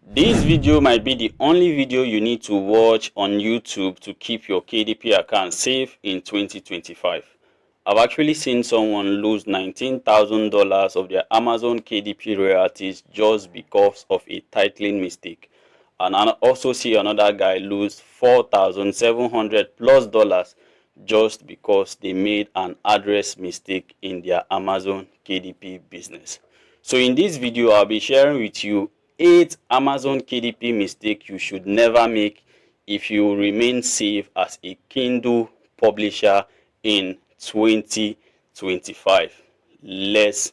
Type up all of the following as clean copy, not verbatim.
This video might be the only video you need to watch on YouTube to keep your KDP account safe in 2025. I've actually seen someone lose $19,000 of their Amazon KDP royalties just because of a titling mistake. And I also see another guy lose $4,700 plus dollars just because they made an address mistake in their Amazon KDP business. So in this video, I'll be sharing with you 8 Amazon KDP mistakes you should never make if you remain safe as a Kindle publisher in 2025. Let's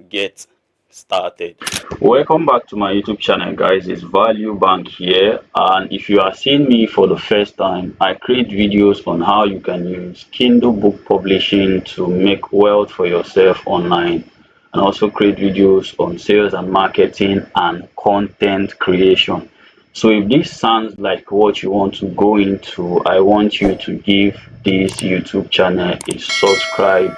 get started. Welcome back to my YouTube channel, guys. It's Value Bank here, and if you are seeing me for the first time, I create videos on how you can use Kindle book publishing to make wealth for yourself online, and also create videos on sales and marketing and content creation. So if this sounds like what you want to go into, I want you to give this YouTube channel a subscribe.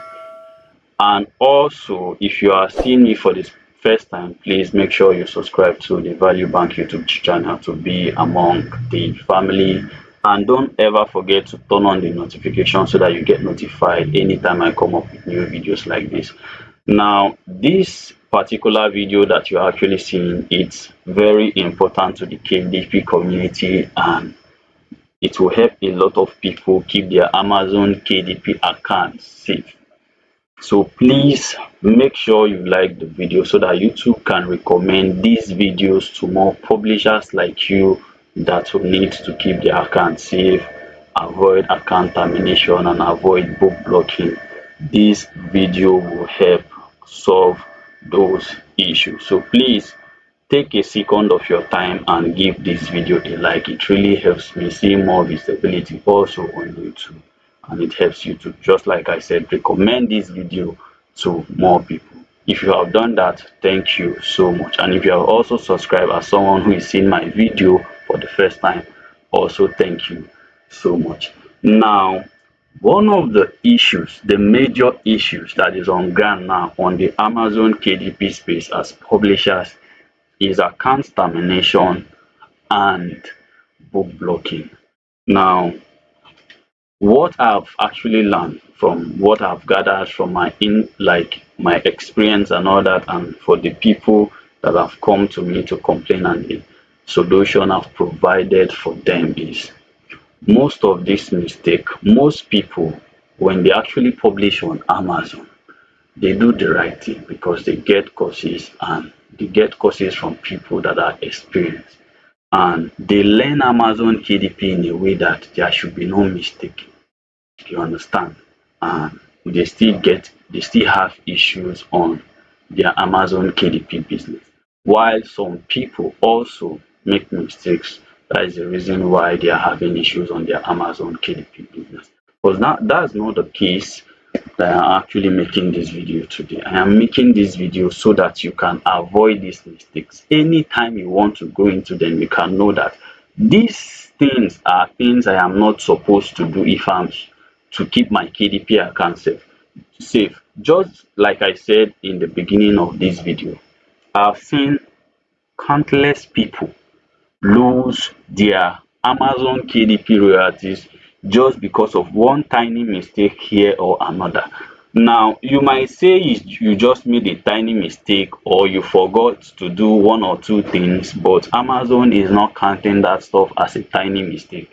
And also, if you are seeing me for this first time, please make sure you subscribe to the Value Bank YouTube channel to be among the family. And don't ever forget to turn on the notification so that you get notified anytime I come up with new videos like this. Now, this particular video that you're actually seeing, it's very important to the KDP community, and it will help a lot of people keep their Amazon KDP accounts safe. So please make sure you like the video so that YouTube can recommend these videos to more publishers like you that will need to keep their account safe, avoid account termination, and avoid book blocking. This video will help solve those issues. So please take a second of your time and give this video a like. It really helps me see more visibility also on YouTube, and it helps you to, just like I said, recommend this video to more people. If you have done that, thank you so much. And if you have also subscribed as someone who is seeing my video for the first time, also thank you so much. Now, one of the issues, the major issues that is on ground now on the Amazon KDP space as publishers is account termination and book blocking. Now, what I've actually learned from what I've gathered from my experience and all that, and for the people that have come to me to complain, and the solution I've provided for them is, most of this mistake, most people, when they actually publish on Amazon, they do the right thing because they get courses, and they get courses from people that are experienced, and they learn Amazon KDP in a way that there should be no mistake. You understand? And they still have issues on their Amazon KDP business, while some people also make mistakes. That is the reason why they are having issues on their Amazon KDP business. Because now that's not the case that I'm actually making this video today. I am making this video so that you can avoid these mistakes. Anytime you want to go into them, you can know that these things are things I am not supposed to do if I'm to keep my KDP account safe. Just like I said in the beginning of this video, I've seen countless people lose their Amazon KDP royalties just because of one tiny mistake here or another. Now, you might say you just made a tiny mistake, or you forgot to do one or two things, but Amazon is not counting that stuff as a tiny mistake.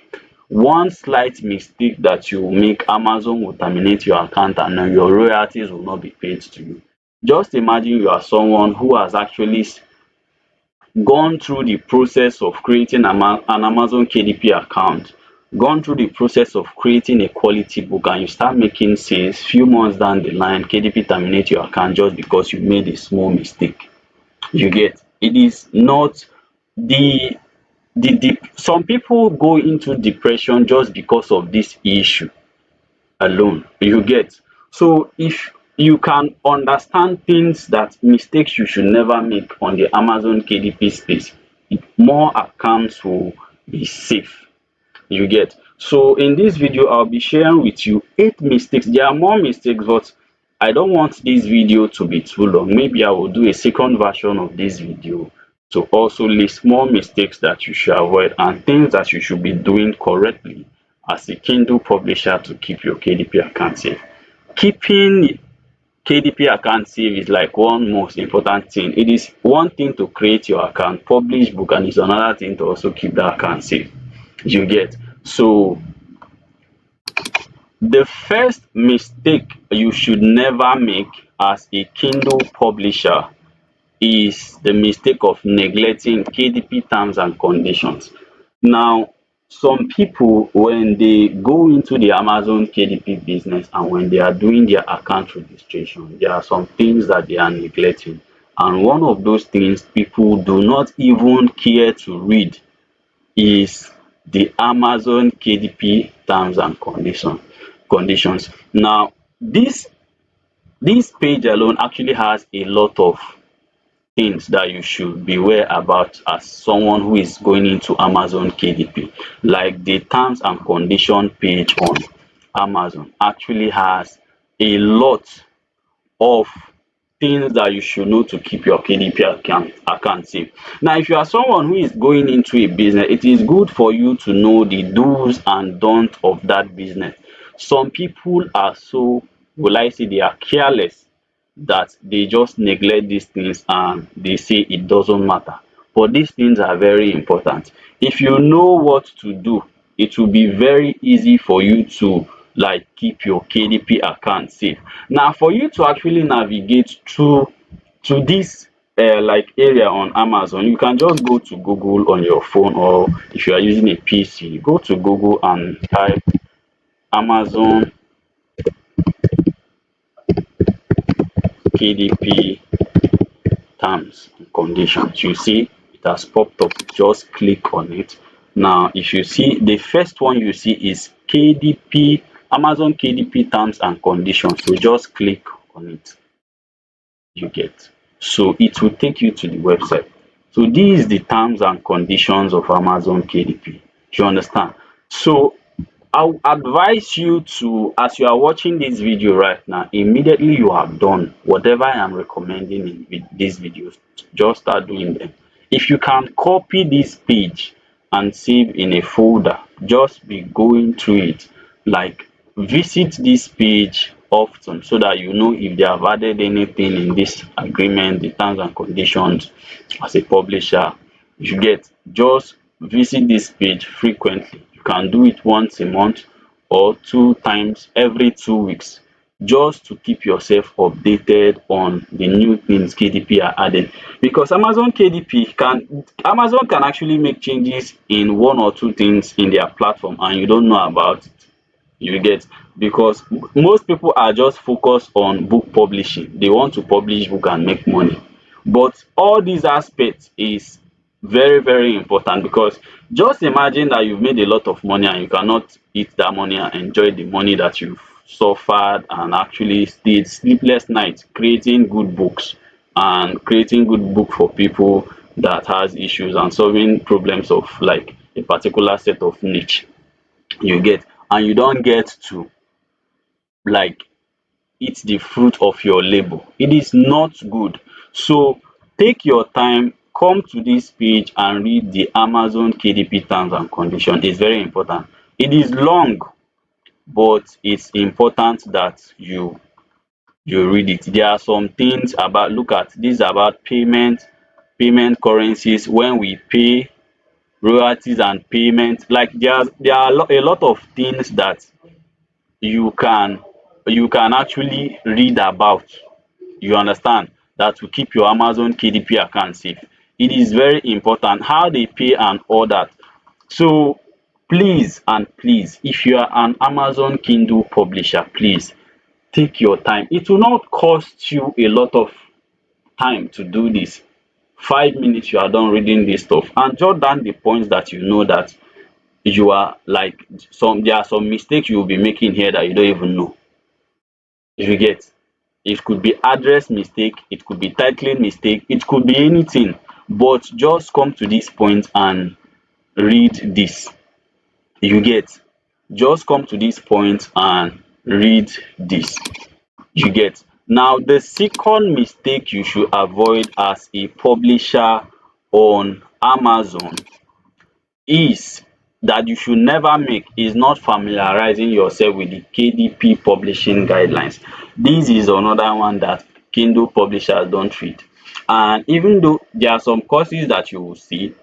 One slight mistake that you make, Amazon will terminate your account, and your royalties will not be paid to you. Just imagine you are someone who has actually gone through the process of creating an Amazon KDP account, gone through the process of creating a quality book, and you start making sales. Few months down the line, KDP terminate your account just because you made a small mistake. You get? It is not the some people go into depression just because of this issue alone. You get? So if you can understand things, that mistakes you should never make on the Amazon KDP space, more accounts will be safe. You get? So in this video, I'll be sharing with you 8 mistakes. There are more mistakes, but I don't want this video to be too long. Maybe I will do a second version of this video to also list more mistakes that you should avoid and things that you should be doing correctly as a Kindle publisher to keep your KDP account safe. Keeping KDP account safe is like one most important thing. It is one thing to create your account, publish book, and it's another thing to also keep that account safe. You get? So the first mistake you should never make as a Kindle publisher is the mistake of neglecting KDP terms and conditions. Now, some people, when they go into the Amazon KDP business and when they are doing their account registration, there are some things that they are neglecting. And one of those things people do not even care to read is the Amazon KDP terms and conditions. Now, this page alone actually has a lot of things that you should beware about as someone who is going into Amazon KDP. Like the terms and condition page on Amazon actually has a lot of things that you should know to keep your KDP account safe. Now, if you are someone who is going into a business, it is good for you to know the do's and don'ts of that business. Some people are so, will I say, they are careless that they just neglect these things and they say it doesn't matter. But these things are very important. If you know what to do, it will be very easy for you to like keep your KDP account safe. Now, for you to actually navigate through to this like area on Amazon, you can just go to Google on your phone, or if you are using a PC, go to Google and type Amazon KDP terms and conditions. You see it has popped up. Just click on it. Now, if you see, the first one you see is KDP, Amazon KDP terms and conditions. So just click on it. You get, so it will take you to the website. So this is the terms and conditions of Amazon KDP. You understand? So I will advise you to, as you are watching this video right now, immediately you have done whatever I am recommending in these videos, just start doing them. If you can copy this page and save in a folder, just be going through it. Like, visit this page often so that you know if they have added anything in this agreement, the terms and conditions as a publisher. You get, just visit this page frequently. You can do it once a month or 2 times every 2 weeks, just to keep yourself updated on the new things KDP are adding. Because Amazon can actually make changes in one or two things in their platform and you don't know about it. You get, because most people are just focused on book publishing. They want to publish book and make money. But all these aspects is very, very important, because just imagine that you've made a lot of money and you cannot eat that money and enjoy the money that you've suffered and actually stayed sleepless nights creating good books and creating good book for people that has issues and solving problems of like a particular set of niche. You get, and you don't get to like eat the fruit of your labor. It is not good. So take your time, come to this page and read the Amazon KDP terms and conditions. It's very important. It is long, but it's important that you read it. There are some things about, look at this, about payment currencies, when we pay royalties and payment. Like there are a lot of things that you can actually read about, you understand, that will keep your Amazon KDP account safe. It is very important how they pay and all that. So please and please, if you are an Amazon Kindle publisher, please take your time. It will not cost you a lot of time to do this. 5 minutes you are done reading this stuff, and jot down the points that you know that you are like, there are some mistakes you will be making here that you don't even know. If you get, it could be address mistake, it could be titling mistake, it could be anything. But just come to this point and read this. You get, just come to this point and read this. You get. Now, the second mistake you should avoid as a publisher on Amazon is that you should never make is not familiarizing yourself with the KDP publishing guidelines. This is another one that Kindle publishers don't read. And even though there are some courses that you will see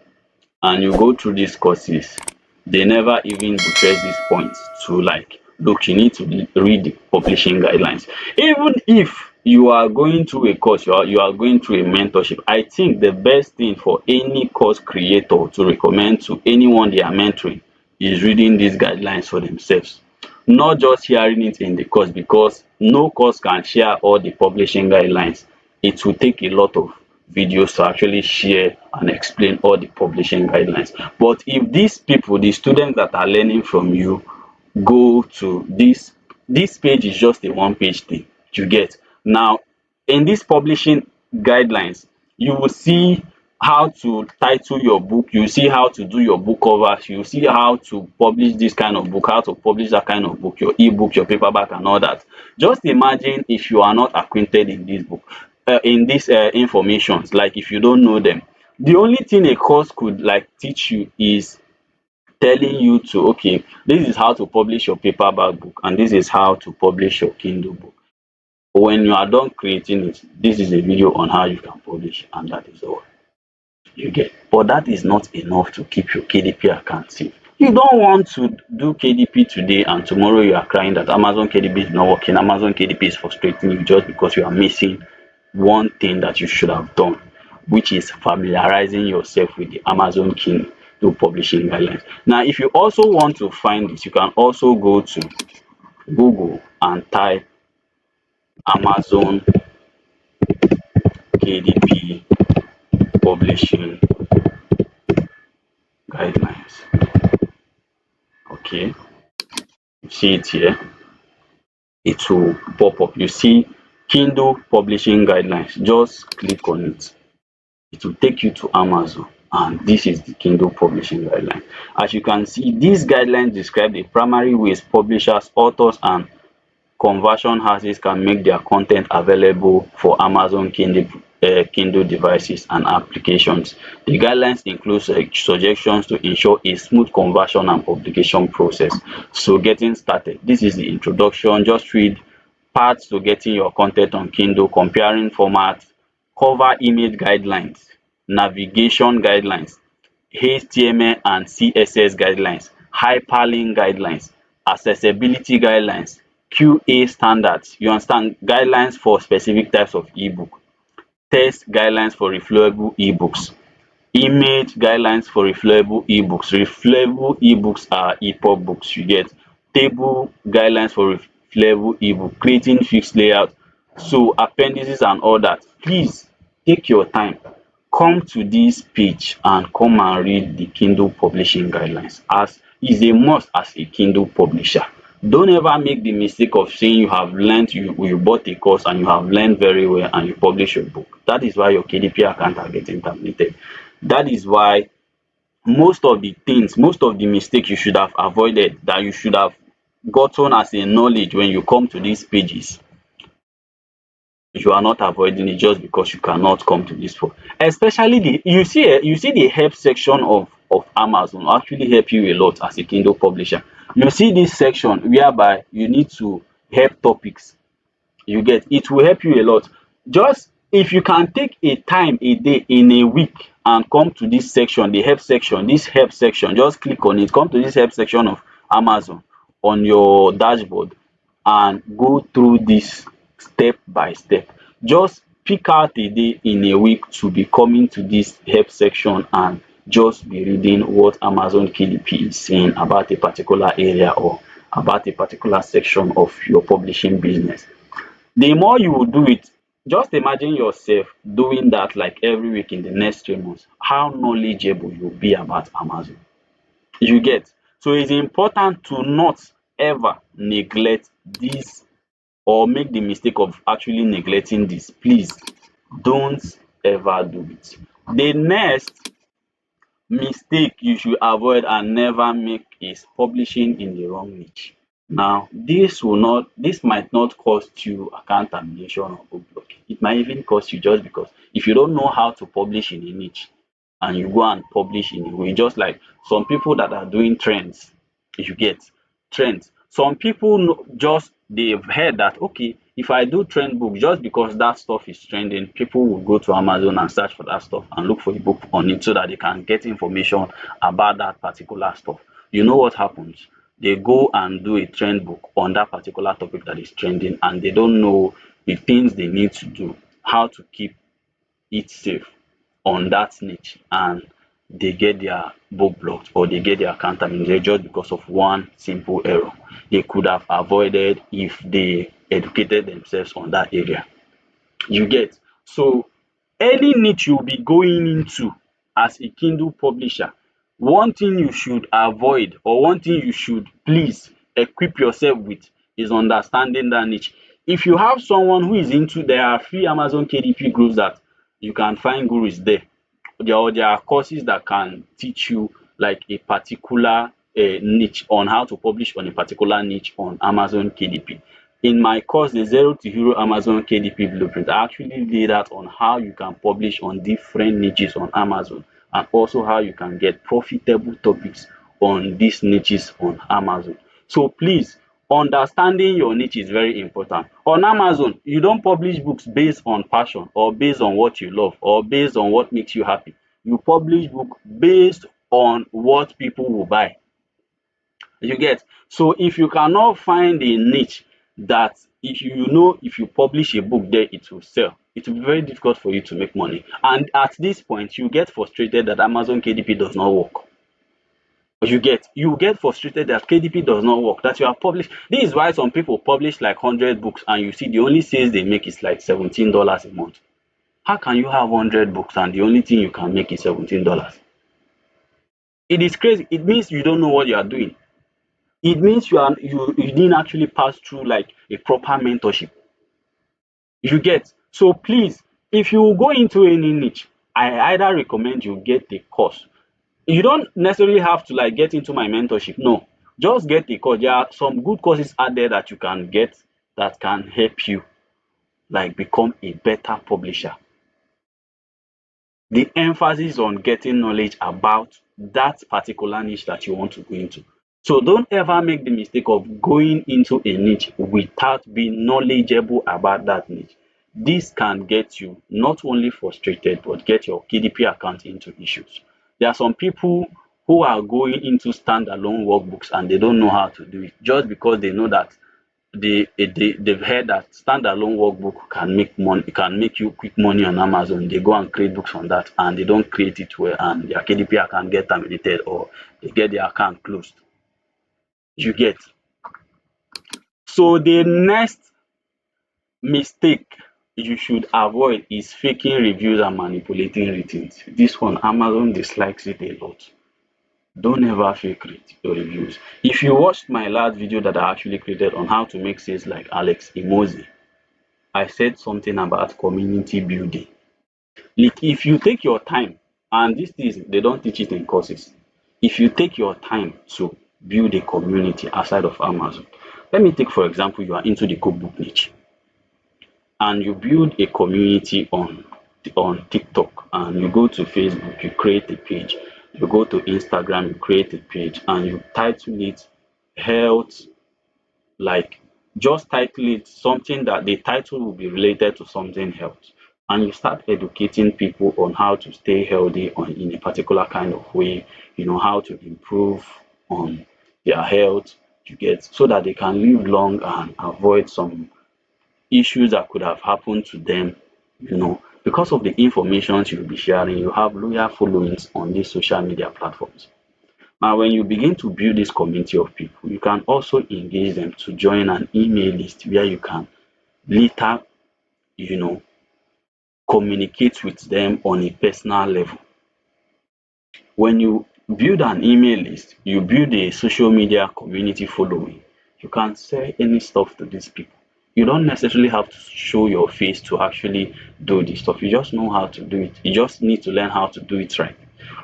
and you go through these courses, they never even buttress this point to like, look, you need to read the publishing guidelines. Even if you are going through a course, you are going through a mentorship, I think the best thing for any course creator to recommend to anyone they are mentoring is reading these guidelines for themselves, not just hearing it in the course, because no course can share all the publishing guidelines. It will take a lot of videos to actually share and explain all the publishing guidelines. But if these people, the students that are learning from you, go to this page, is just a one page thing, you get. Now in this publishing guidelines, you will see how to title your book, you see how to do your book covers, you see how to publish this kind of book, how to publish that kind of book, your ebook, your paperback and all that. Just imagine if you are not acquainted in this book, in this informations, like if you don't know them, the only thing a course could like teach you is telling you to, okay, this is how to publish your paperback book and this is how to publish your Kindle book. When you are done creating it, this is a video on how you can publish, and that is all you get. But that is not enough to keep your KDP account safe. You don't want to do KDP today and tomorrow you are crying that Amazon KDP is not working, Amazon KDP is frustrating you, just because you are missing one thing that you should have done, which is familiarizing yourself with the Amazon Kindle publishing guidelines. Now if you also want to find this, you can also go to Google and type Amazon KDP publishing guidelines. Okay, you see it here, it will pop up. You see Kindle publishing guidelines, just click on it. It will take you to Amazon, and this is the Kindle publishing guideline. As you can see, these guidelines describe the primary ways publishers, authors and conversion houses can make their content available for Amazon Kindle devices and applications. The guidelines include suggestions to ensure a smooth conversion and publication process. So getting started, this is the introduction. Just read parts to getting your content on Kindle, comparing formats, cover image guidelines, navigation guidelines, HTML and CSS guidelines, hyperlink guidelines, accessibility guidelines, QA standards, you understand, guidelines for specific types of ebook, text guidelines for reflowable ebooks, image guidelines for reflowable ebooks. Reflowable ebooks are EPUB books, you get. Table guidelines for reflowable ebook, creating fixed layout, so appendices and all that. Please take your time, come to this page and come and read the Kindle publishing guidelines, as is a must as a Kindle publisher. Don't ever make the mistake of saying you have learnt, you bought a course and you have learned very well and you publish your book. That is why your KDP account are getting terminated. That is why most of the things, most of the mistakes you should have avoided, that you should have gotten as a knowledge when you come to these pages, you are not avoiding it just because you cannot come to this for. Especially the, you see the help section of Amazon will actually help you a lot as a Kindle publisher. You see this section whereby you need to help topics, you get. It will help you a lot. Just if you can take a time a day in a week and come to this section, the help section, this help section, just click on it, come to this help section of Amazon on your dashboard and go through this step by step. Just pick out a day in a week to be coming to this help section and just be reading what Amazon KDP is saying about a particular area or about a particular section of your publishing business. The more you will do it, just imagine yourself doing that like every week in the next 3 months, how knowledgeable you'll be about Amazon, you get. So it's important to not ever neglect this or make the mistake of actually neglecting this. Please don't ever do it. The next mistake you should avoid and never make is publishing in the wrong niche. Now this might not cost you account termination or book blocking. It might even cost you, just because if you don't know how to publish in a niche and you go and publish in a way, just like some people that are doing trends. If you get trends, some people just they've heard that okay, if I do trend book, just because that stuff is trending, people will go to Amazon and search for that stuff and look for a book on it so that they can get information about that particular stuff. You know what happens? They go and do a trend book on that particular topic that is trending, and they don't know the things they need to do, how to keep it safe on that niche, and they get their book blocked or they get their account terminated just because of one simple error they could have avoided if they educated themselves on that area. You get? So any niche you'll be going into as a Kindle publisher, one thing you should avoid or one thing you should please equip yourself with is understanding that niche. If you have someone who is into, there are free Amazon KDP groups that you can find gurus there. There are courses that can teach you like a particular niche on how to publish on a particular niche on Amazon KDP. In my course, the Zero to Hero Amazon KDP Blueprint, I actually laid out on how you can publish on different niches on Amazon, and also how you can get profitable topics on these niches on Amazon. So please, understanding your niche is very important. On Amazon, you don't publish books based on passion or based on what you love or based on what makes you happy. You publish book based on what people will buy. You get? So if you cannot find a niche that if you know if you publish a book there it will sell, it will be very difficult for you to make money. And at this point, you get frustrated that Amazon KDP does not work. You get frustrated that KDP does not work, that you have published. This is why some people publish like 100 books and you see the only sales they make is like $17 a month. How can you have 100 books and the only thing you can make is $17? It is crazy. It means you don't know what you are doing. It means you didn't actually pass through like a proper mentorship. You get? So please, if you go into any niche, I either recommend you get a course. You don't necessarily have to like get into my mentorship. No, just get a course. There are some good courses out there that you can get that can help you like become a better publisher. The emphasis on getting knowledge about that particular niche that you want to go into. So don't ever make the mistake of going into a niche without being knowledgeable about that niche. This can get you not only frustrated but get your KDP account into issues. There are some people who are going into standalone workbooks and they don't know how to do it just because they know that they've heard that standalone workbook can make money, can make you quick money on Amazon. They go and create books on that and they don't create it well and their KDP account get terminated or they get their account closed. You get? So the next mistake you should avoid is faking reviews and manipulating ratings. This one, Amazon dislikes it a lot. Don't ever fake reviews. If you watched my last video that I actually created on how to make sales like Alex Emozi, I said something about community building. Like if you take your time, and this is they don't teach it in courses. If you take your time to build a community outside of Amazon, let me take for example, you are into the cookbook niche and you build a community on TikTok and you go to Facebook, you create a page, you go to Instagram, you create a page and you title it health, like just title it something that the title will be related to something else, and you start educating people on how to stay healthy on in a particular kind of way, how to improve on their health, you get, so that they can live long and avoid some issues that could have happened to them, because of the information you'll be sharing. You have loyal followings on these social media platforms. Now, when you begin to build this community of people, you can also engage them to join an email list where you can later, you know, communicate with them on a personal level. When you build an email list, you build a social media community following, you can sell any stuff to these people. You don't necessarily have to show your face to actually do this stuff. You just know how to do it. You just need to learn how to do it right.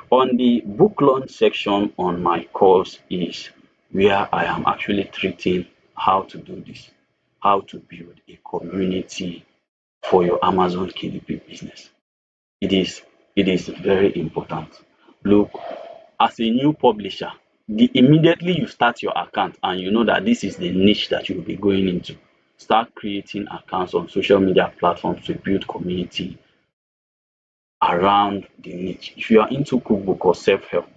On the book launch section on my course is where I am actually treating how to do this, how to build a community for your Amazon KDP business. It is It is very important. Look, as a new publisher, immediately you start your account and you know that this is the niche that you will be going into, start creating accounts on social media platforms to build community around the niche. If you are into cookbook or self-help,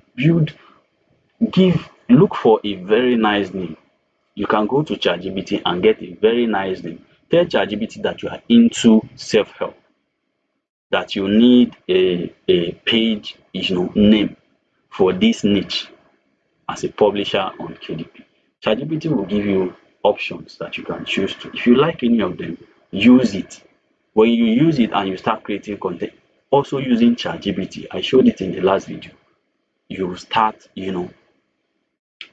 look for a very nice name. You can go to ChatGPT and get a very nice name. Tell ChatGPT that you are into self-help, that you need a page, name for this niche as a publisher on KDP. ChatGPT will give you options that you can choose to. If you like any of them, use it. When you use it and you start creating content, also using ChatGPT, I showed it in the last video, you will start,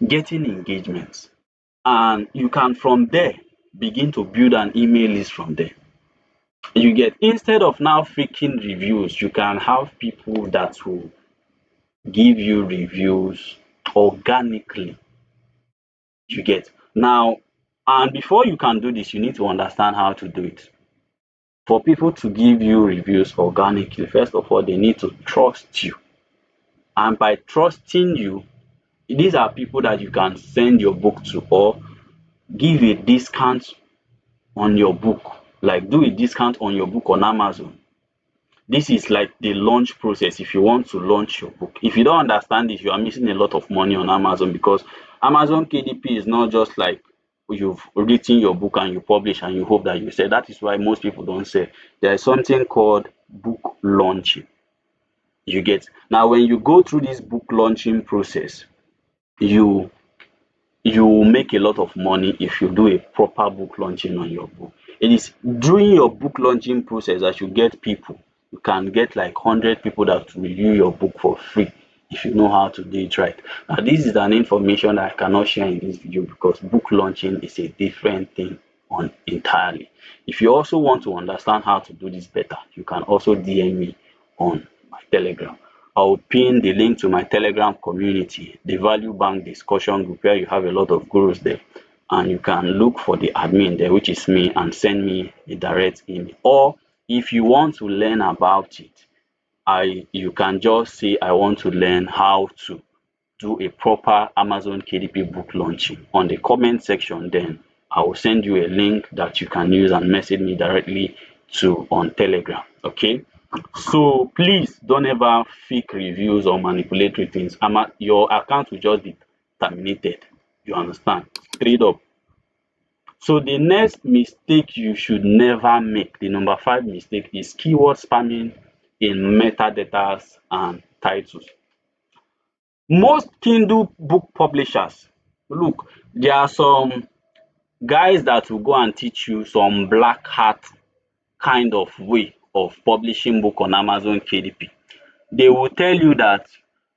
getting engagements. And you can from there begin to build an email list from there. You get, instead of now faking reviews, you can have people that will give you reviews organically. You get now, and before you can do this, you need to understand how to do it. For people to give you reviews organically, first of all, they need to trust you. And by trusting you, these are people that you can send your book to or give a discount on your book, like do a discount on your book on Amazon. This is like the launch process if you want to launch your book. If you don't understand this, you are missing a lot of money on Amazon, because Amazon KDP is not just like you've written your book and you publish and you hope that you sell. That is why most people don't sell. There is something called book launching. You get, now when you go through this book launching process, you you make a lot of money if you do a proper book launching on your book. It is during your book launching process that you get people. You can get like 100 people that will review your book for free if you know how to do it right. Now, this is an information that I cannot share in this video because book launching is a different thing on entirely. If you also want to understand how to do this better, you can also DM me on my Telegram. I'll pin the link to my Telegram community, the Value Bank discussion group, where you have a lot of gurus there. And you can look for the admin there, which is me, and send me a direct email. Or if you want to learn about it, you can just say, I want to learn how to do a proper Amazon KDP book launching. On the comment section, then I will send you a link that you can use and message me directly to on Telegram. Okay. So please don't ever fake reviews or manipulatory things. Your account will just be terminated. You understand? Straight up. So the next mistake you should never make, the number 5 mistake, is keyword spamming in metadata and titles. Most Kindle book publishers, look, there are some guys that will go and teach you some black hat kind of way of publishing book on Amazon KDP. They will tell you that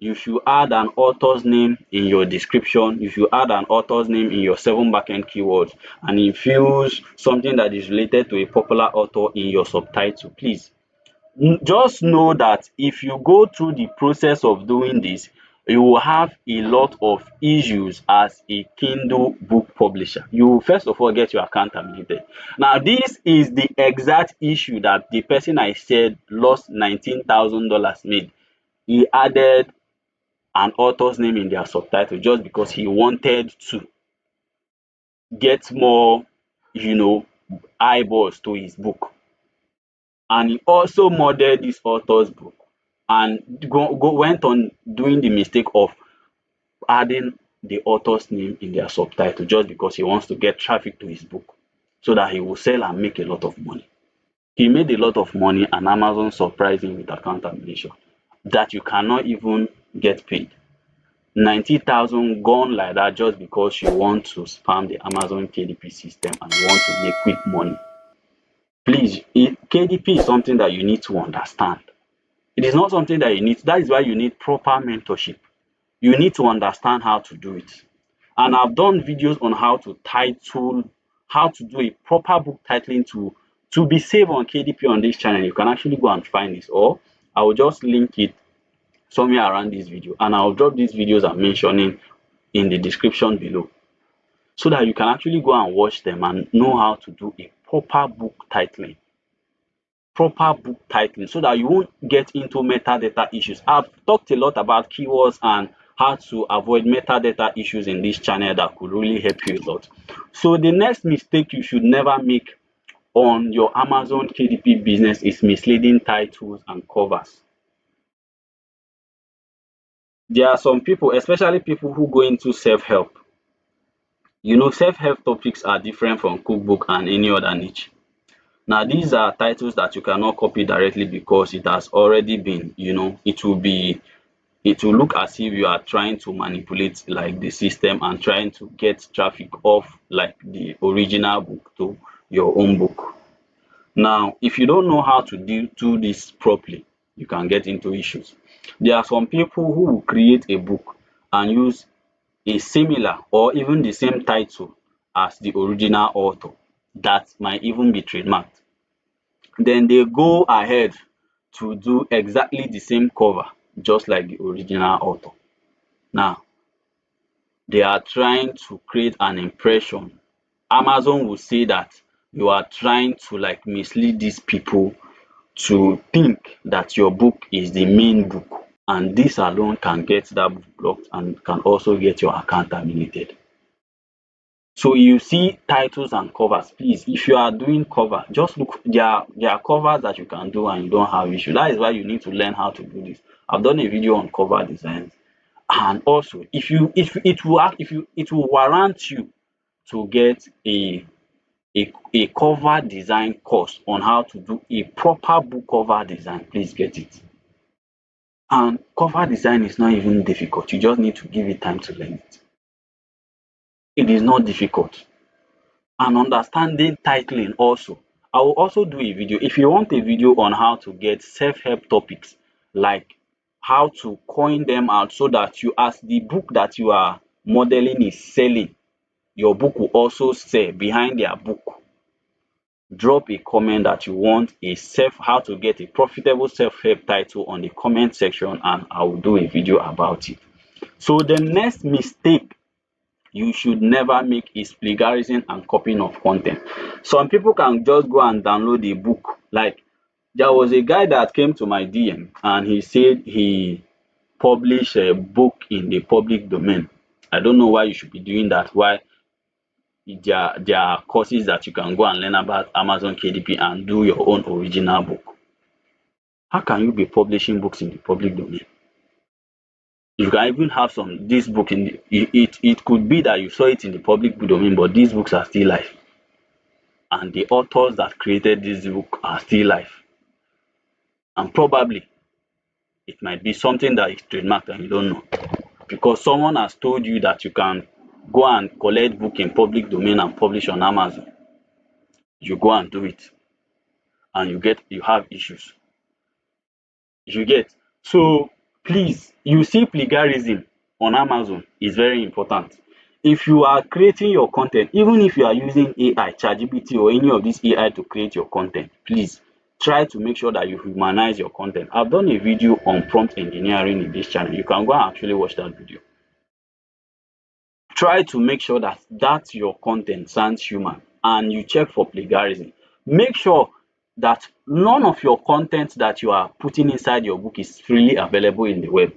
you should add an author's name in your description, you should add an author's name in your 7 backend keywords, and infuse something that is related to a popular author in your subtitle. Please, just know that if you go through the process of doing this, you will have a lot of issues as a Kindle book publisher. You will first of all get your account terminated. Now, this is the exact issue that the person I said lost $19,000 made. He added an author's name in their subtitle just because he wanted to get more, you know, eyeballs to his book. And he also modded this author's book and went on doing the mistake of adding the author's name in their subtitle just because he wants to get traffic to his book so that he will sell and make a lot of money. He made a lot of money and Amazon surprised him with account termination that you cannot even get paid. 90,000 gone like that just because you want to spam the Amazon KDP system and you want to make quick money. Please, KDP is something that you need to understand. It is not something that you need. That is why you need proper mentorship. You need to understand how to do it. And I've done videos on how to title, how to do a proper book titling to be saved on KDP on this channel. You can actually go and find this, or I will just link it somewhere around this video, and I'll drop these videos I'm mentioning in the description below so that you can actually go and watch them and know how to do a proper book titling. proper book titling so that you won't get into metadata issues. I've talked a lot about keywords and how to avoid metadata issues in this channel that could really help you a lot. So the next mistake you should never make on your Amazon KDP business is misleading titles and covers. There are some people, especially people who go into self-help. You know, self-help topics are different from cookbook and any other niche. Now, these are titles that you cannot copy directly because it has already been, it will look as if you are trying to manipulate like the system and trying to get traffic off like the original book to your own book. Now, if you don't know how to do this properly, you can get into issues. There are some people who will create a book and use a similar or even the same title as the original author that might even be trademarked. Then they go ahead to do exactly the same cover just like the original author. Now, they are trying to create an impression. Amazon will say that you are trying to like mislead these people to think that your book is the main book, and this alone can get that book blocked and can also get your account terminated. So you see titles and covers, please, if you are doing cover, just look, there are covers that you can do and you don't have issue. That is why you need to learn how to do this. I've done a video on cover designs. And also, if it will warrant you to get a cover design course on how to do a proper book cover design, please get it. And cover design is not even difficult. You just need to give it time to learn it. It is not difficult. And understanding titling also. I will also do a video. If you want a video on how to get self-help topics, like how to coin them out so that you, as the book that you are modeling is selling, your book will also sell behind their book. Drop a comment that you want how to get a profitable self-help title on the comment section, and I will do a video about it. So the next mistake you should never make is plagiarism and copying of content. Some people can just go and download a book. Like, there was a guy that came to my DM and he said he published a book in the public domain. I don't know why you should be doing that. Why there are courses that you can go and learn about Amazon KDP and do your own original book. How can you be publishing books in the public domain? You can even have this book in it could be that you saw it in the public domain, but these books are still live. And the authors that created this book are still live. And probably it might be something that is trademarked and you don't know. Because someone has told you that you can go and collect book in public domain and publish on Amazon. You go and do it. And you have issues. You get. So please, you see, plagiarism on Amazon is very important. If you are creating your content, even if you are using AI, ChatGPT or any of these AI to create your content, please try to make sure that you humanize your content. I've done a video on prompt engineering in this channel. You can go and actually watch that video. Try to make sure that your content sounds human, and you check for plagiarism. Make sure that none of your content that you are putting inside your book is freely available in the web.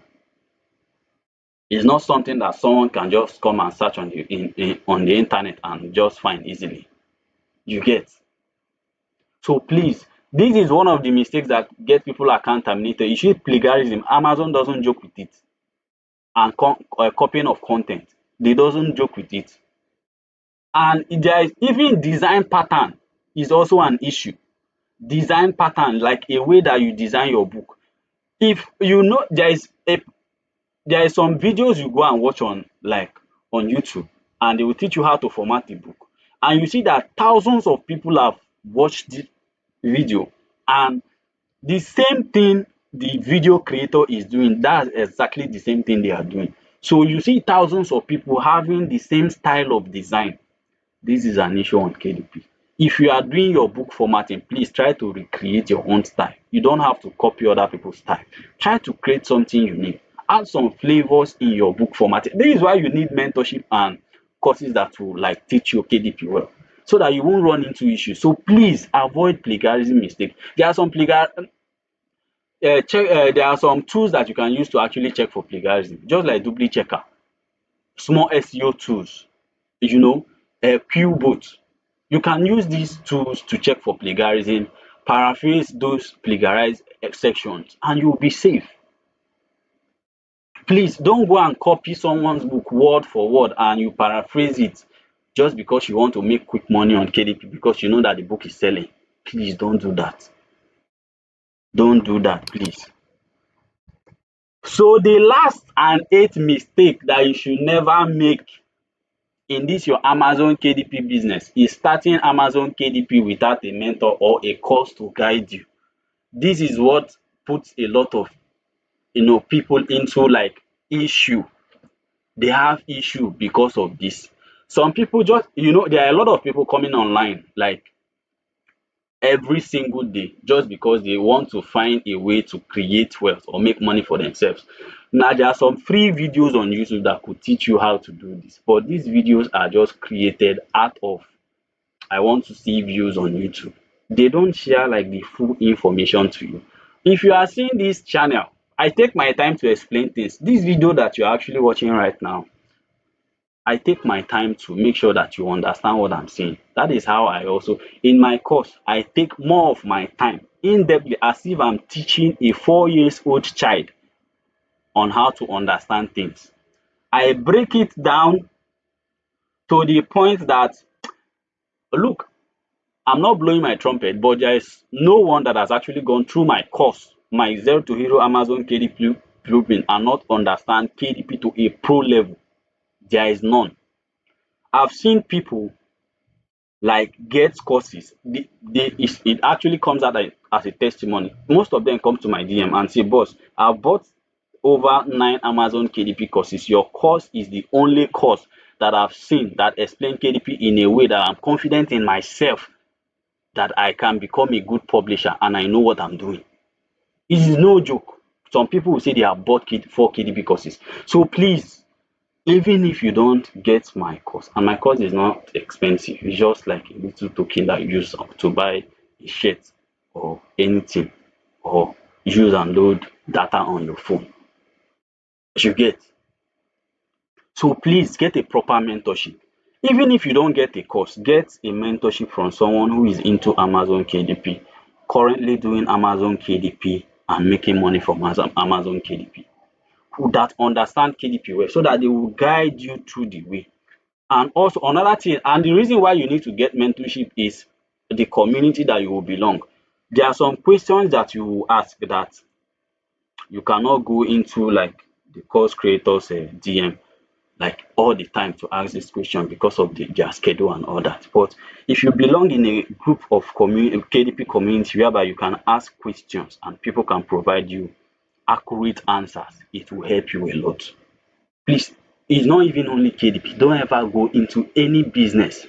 It's not something that someone can just come and search on the internet and just find easily. You get. So please, this is one of the mistakes that get people account terminated. You see, plagiarism, Amazon doesn't joke with it. And copying of content, they doesn't joke with it. And there is even design pattern is also an issue. Design pattern, like a way that you design your book. If you know, there is some videos you go and watch on YouTube, and they will teach you how to format a book, and you see that thousands of people have watched the video, and the same thing the video creator is doing, that's exactly the same thing they are doing. So you see thousands of people having the same style of design. This is an issue on KDP. If you are doing your book formatting, please try to recreate your own style. You don't have to copy other people's style. Try to create something unique. Add some flavors in your book formatting. This is why you need mentorship and courses that will like teach you KDP well. so that you won't run into issues. So please avoid plagiarism mistake. There are some there are some tools that you can use to actually check for plagiarism, just like duplicate checker, small SEO tools, you know, Qbot. You can use these tools to check for plagiarism, paraphrase those plagiarized sections, and you'll be safe. Please don't go and copy someone's book word for word and you paraphrase it just because you want to make quick money on KDP because you know that the book is selling. Please don't do that. Don't do that, please. So the last and eighth mistake that you should never make in this your Amazon KDP business is starting Amazon KDP without a mentor or a course to guide you. This is what puts a lot of people into like issue. They have issue because of this. Some people just there are a lot of people coming online like every single day just because they want to find a way to create wealth or make money for themselves. Now there are some free videos on YouTube that could teach you how to do this, but these videos are just created out of I want to see views on YouTube. They don't share like the full information to you. If you are seeing this channel, I take my time to explain things. This video that you're actually watching right now, I take my time to make sure that you understand what I'm saying. That is how I also, in my course, I take more of my time in-depthly as if I'm teaching a 4 years old child on how to understand things. I break it down to the point that, look, I'm not blowing my trumpet, but there is no one that has actually gone through my course, my Zero to Hero Amazon KDP blueprint, and not understand KDP to a pro level. There is none. I've seen people like get courses. It actually comes out as a testimony. Most of them come to my DM and say, boss, I've bought over 9 Amazon KDP courses. Your course is the only course that I've seen that explain KDP in a way that I'm confident in myself that I can become a good publisher and I know what I'm doing. It is no joke. Some people will say they have bought 4 KDP courses. So please, even if you don't get my course, and my course is not expensive, it's just like a little token that you use to buy a shirt or anything, or use and load data on your phone. You get. So please get a proper mentorship. Even if you don't get a course, get a mentorship from someone who is into Amazon KDP, currently doing Amazon KDP and making money from Amazon KDP, who that understand KDP well, so that they will guide you through the way. And also another thing, and the reason why you need to get mentorship is the community that you will belong. There are some questions that you will ask that you cannot go into like the course creators DM like all the time to ask this question because of their schedule and all that. But if you belong in a group of KDP community whereby you can ask questions and people can provide you accurate answers, it will help you a lot. Please, it's not even only KDP. Don't ever go into any business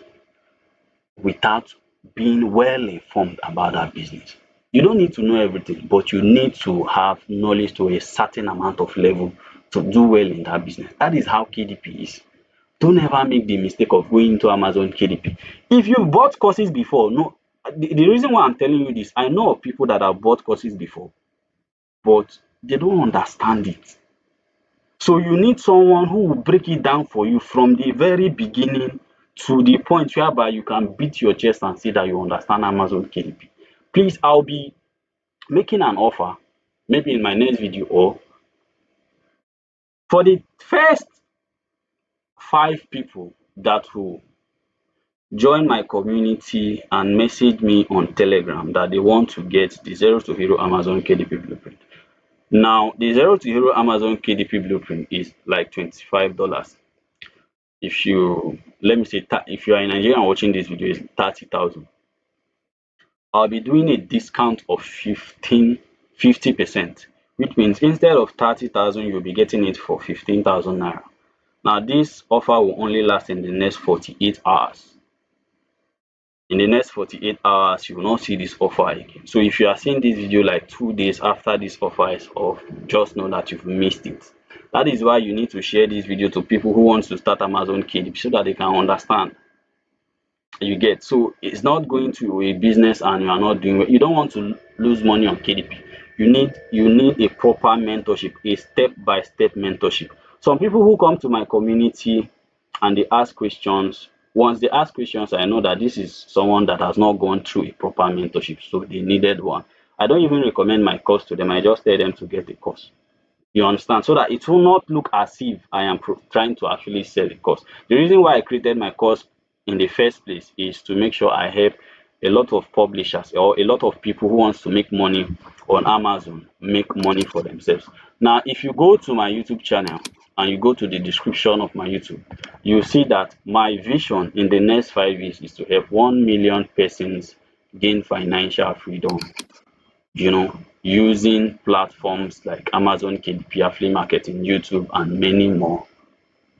without being well informed about that business. You don't need to know everything, but you need to have knowledge to a certain amount of level to do well in that business. That is how KDP is. Don't ever make the mistake of going into Amazon KDP. If you've bought courses before, no, the reason why I'm telling you this, I know of people that have bought courses before, but they don't understand it. So you need someone who will break it down for you from the very beginning to the point whereby you can beat your chest and say that you understand Amazon KDP. Please, I'll be making an offer maybe in my next video, or for the first 5 people that will join my community and message me on Telegram that they want to get the Zero to Hero Amazon KDP blueprint. Now, the Zero to Hero Amazon KDP blueprint is like $25. If you let me say, if you are in Nigeria and watching this video, is 30,000. I'll be doing a discount of 50%, which means instead of 30,000, you'll be getting it for 15,000 naira. Now, this offer will only last in the next 48 hours. In the next 48 hours, you will not see this offer again. So if you are seeing this video like 2 days after this offer is off, just know that you've missed it. That is why you need to share this video to people who want to start Amazon KDP so that they can understand. You get, so it's not going to a business and you are not doing well. You don't want to lose money on KDP. You need a proper mentorship, a step-by-step mentorship. Some people who come to my community and they ask questions, once they ask questions, I know that this is someone that has not gone through a proper mentorship, so they needed one. I don't even recommend my course to them. I just tell them to get a course. You understand? So that it will not look as if I am trying to actually sell a course. The reason why I created my course in the first place is to make sure I help a lot of publishers or a lot of people who wants to make money on Amazon make money for themselves. Now, if you go to my YouTube channel and you go to the description of my YouTube, you see that my vision in the next 5 years is to help 1 million persons gain financial freedom, using platforms like Amazon KDP, affiliate marketing, YouTube, and many more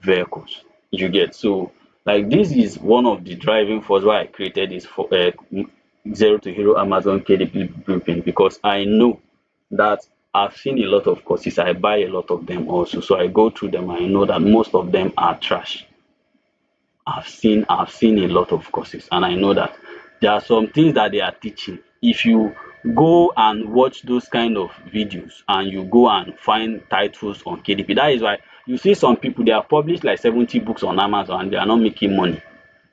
vehicles. You get, so like this is one of the driving force why I created this for zero to hero Amazon KDP blueprint, because I know that I've seen a lot of courses. I buy a lot of them also, so I go through them. I know that most of them are trash. I've seen a lot of courses, and I know that there are some things that they are teaching. If you go and watch those kind of videos and you go and find titles on KDP, that is why you see some people, they have published like 70 books on Amazon and they are not making money.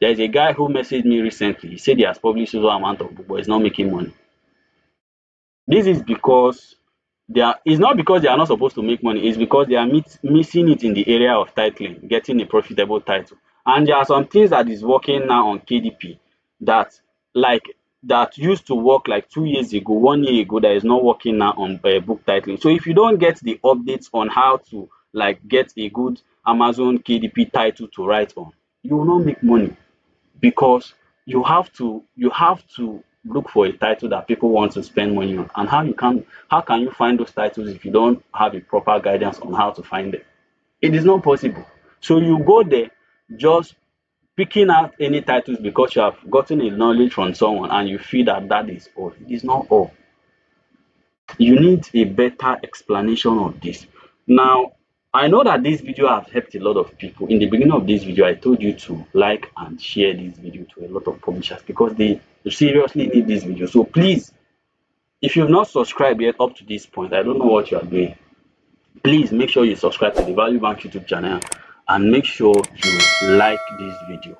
There is a guy who messaged me recently. He said he has published so amount of book but he's not making money. This is because it's not because they are not supposed to make money, it's because they are missing it in the area of titling, getting a profitable title. And there are some things that is working now on KDP that like that used to work like 2 years ago, 1 year ago, that is not working now on book titling. So if you don't get the updates on how to like get a good Amazon KDP title to write on, you will not make money, because you have to look for a title that people want to spend money on. And how can you find those titles if you don't have a proper guidance on how to find them? It is not possible. So you go there just picking out any titles because you have gotten a knowledge from someone and you feel that that is all. It is not all. You need a better explanation of this. Now, I know that this video has helped a lot of people. In the beginning of this video, I told you to like and share this video to a lot of publishers because they seriously need this video. So please, if you've not subscribed yet up to this point, I don't know what you are doing. Please make sure you subscribe to the Value Bank YouTube channel and make sure you like this video.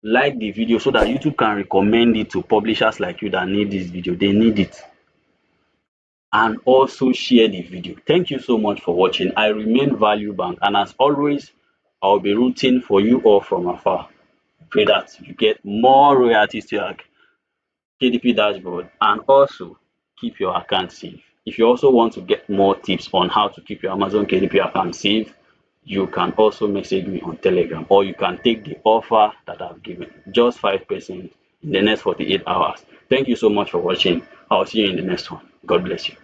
Like the video so that YouTube can recommend it to publishers like you that need this video. They need it. And also share the video. Thank you so much for watching. I remain Value Bank, and as always, I'll be rooting for you all from afar. Pray that you get more royalties to your KDP dashboard, and also keep your account safe. If you also want to get more tips on how to keep your Amazon KDP account safe, you can also message me on Telegram, or you can take the offer that I've given, just 5% in the next 48 hours. Thank you so much for watching. I'll see you in the next one. God bless you.